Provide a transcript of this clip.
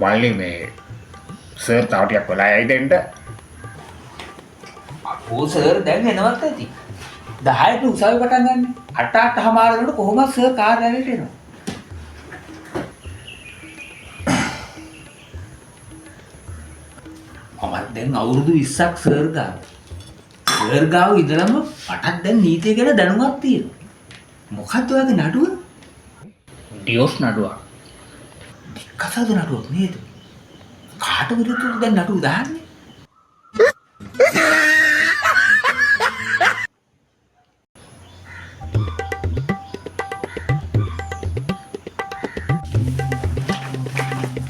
මල්ලි මේ සර් තව ටිකක් වෙලා යයි දෙන්න. අපෝ සර් දැන් එනවත් ඇති. 10ට උසාවි පටන් ගන්න. 8:08 වෙනකොට කොහොමද සර් කාර්යාලයට එනවා. මම දැන් අවුරුදු 20ක් සර් ගාව. සර් ගාව ඉඳලම මටත් දැන් නීතිය ගැන දැනුමක් තියෙනවා. මොකක්ද ඔයාගේ නඩුව? ඩියෝස් නඩුවක්. කසාද නඩුවක් නේද? කාට විරුද්ධව දැන් නඩුව දාන්නේ?